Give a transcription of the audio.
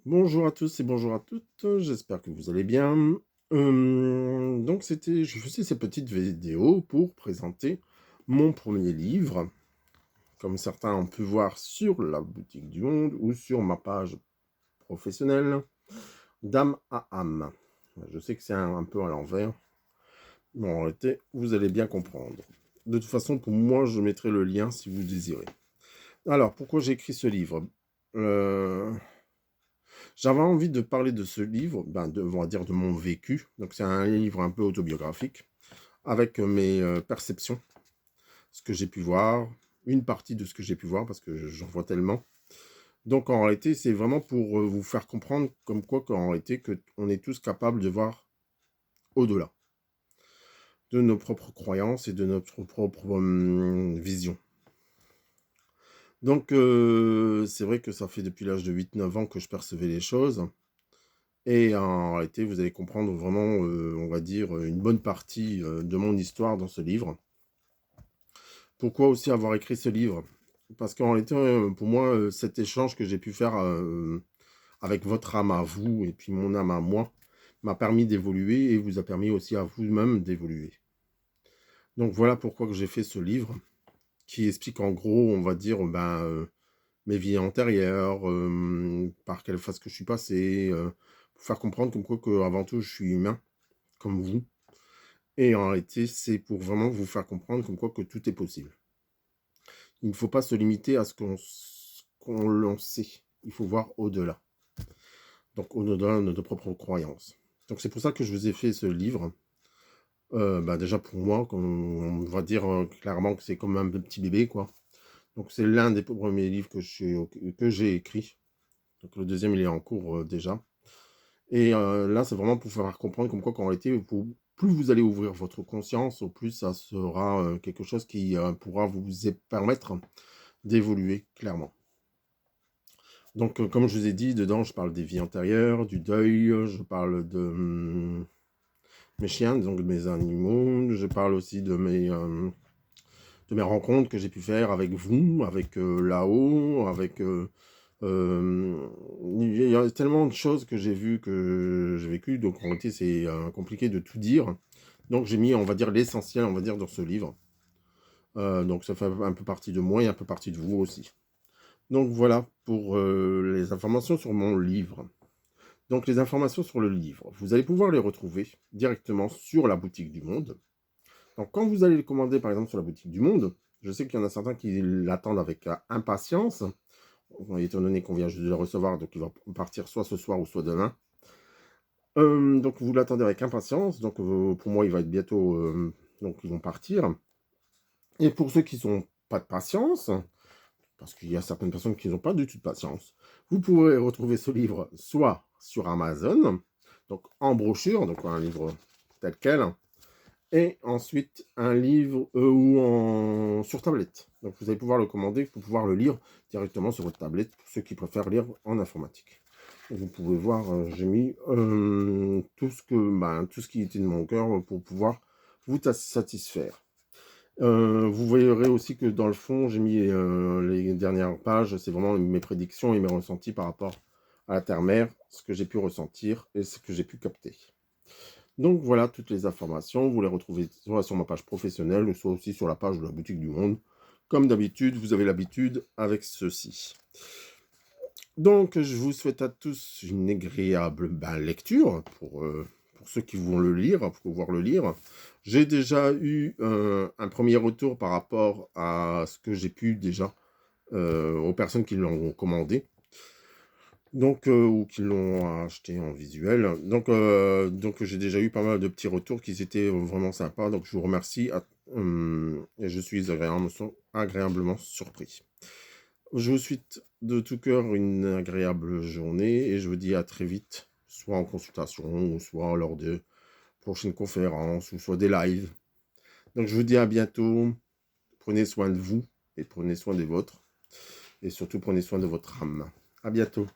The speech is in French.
Bonjour à tous et bonjour à toutes, j'espère que vous allez bien. Donc je faisais ces petites vidéos pour présenter mon premier livre, comme certains ont pu voir sur la boutique du Monde ou sur ma page professionnelle, d'âme à âme. Je sais que c'est un peu à l'envers, mais en réalité, vous allez bien comprendre. De toute façon, pour moi, je mettrai le lien si vous désirez. Alors, pourquoi j'ai écrit ce livre? Euh, J'avais envie de parler de ce livre, on va dire de mon vécu. Donc c'est un livre un peu autobiographique, avec mes perceptions, ce que j'ai pu voir, une partie de ce que j'ai pu voir, parce que j'en vois tellement. Donc en réalité, c'est vraiment pour vous faire comprendre comme quoi qu'en réalité, on est tous capables de voir au-delà de nos propres croyances et de notre propre vision. Donc c'est vrai que ça fait depuis l'âge de 8-9 ans que je percevais les choses. Et en réalité, vous allez comprendre vraiment, on va dire, une bonne partie, de mon histoire dans ce livre. Pourquoi aussi avoir écrit ce livre? Parce qu'en réalité, pour moi, cet échange que j'ai pu faire, avec votre âme à vous et puis mon âme à moi, m'a permis d'évoluer et vous a permis aussi à vous-même d'évoluer. Donc voilà pourquoi que j'ai fait ce livre, qui explique en gros, on va dire, mes vies antérieures, par quelle phase que je suis passé, pour faire comprendre comme quoi qu'avant tout, je suis humain, comme vous. Et en réalité, c'est pour vraiment vous faire comprendre comme quoi que tout est possible. Il ne faut pas se limiter à ce qu'on l'on sait. Il faut voir au-delà. Donc au-delà de notre propre croyance. Donc c'est pour ça que je vous ai fait ce livre. Déjà pour moi, on va dire clairement que c'est comme un petit bébé, quoi. Donc c'est l'un des premiers livres que j'ai écrit. Donc le deuxième, il est en cours déjà. Et là, c'est vraiment pour faire comprendre comme quoi qu'en réalité, plus vous allez ouvrir votre conscience, au plus ça sera quelque chose qui pourra vous permettre d'évoluer clairement. Donc, comme je vous ai dit, dedans, je parle des vies antérieures, du deuil, je parle de mes chiens, donc de mes animaux, je parle aussi de mes rencontres que j'ai pu faire avec vous, avec là-haut, avec... il y a tellement de choses que j'ai vues, que j'ai vécues, donc en réalité c'est compliqué de tout dire. Donc j'ai mis, on va dire, l'essentiel, on va dire, dans ce livre. Donc ça fait un peu partie de moi et un peu partie de vous aussi. Donc voilà pour les informations sur mon livre. Donc les informations sur le livre, vous allez pouvoir les retrouver directement sur la boutique du Monde. Donc quand vous allez le commander par exemple sur la boutique du Monde, je sais qu'il y en a certains qui l'attendent avec impatience, étant donné qu'on vient juste de le recevoir, donc il va partir soit ce soir ou soit demain. Donc vous l'attendez avec impatience, donc pour moi il va être bientôt, donc ils vont partir. Et pour ceux qui n'ont pas de patience, parce qu'il y a certaines personnes qui n'ont pas du tout de patience, vous pourrez retrouver ce livre soit sur Amazon, donc en brochure, donc un livre tel quel, et ensuite un livre sur tablette. Donc vous allez pouvoir le commander pour pouvoir le lire directement sur votre tablette, pour ceux qui préfèrent lire en informatique. Et vous pouvez voir, j'ai mis tout ce qui était de mon cœur pour pouvoir vous satisfaire. Vous verrez aussi que dans le fond, j'ai mis les dernières pages, c'est vraiment mes prédictions et mes ressentis par rapport à la Terre-Mère, ce que j'ai pu ressentir et ce que j'ai pu capter. Donc voilà toutes les informations, vous les retrouvez soit sur ma page professionnelle, soit aussi sur la page de la boutique du Monde. Comme d'habitude, vous avez l'habitude avec ceci. Donc je vous souhaite à tous une agréable lecture pour ceux qui vont le lire, pour pouvoir le lire. J'ai déjà eu un premier retour par rapport à ce que j'ai pu déjà aux personnes qui l'ont commandé. Donc, ou qui l'ont acheté en visuel. Donc j'ai déjà eu pas mal de petits retours qui étaient vraiment sympas. Donc je vous remercie et je suis agréablement surpris. Je vous souhaite de tout cœur une agréable journée et je vous dis à très vite, soit en consultation ou soit lors de prochaines conférences ou soit des lives. Donc je vous dis à bientôt. Prenez soin de vous et prenez soin des vôtres. Et surtout prenez soin de votre âme. À bientôt.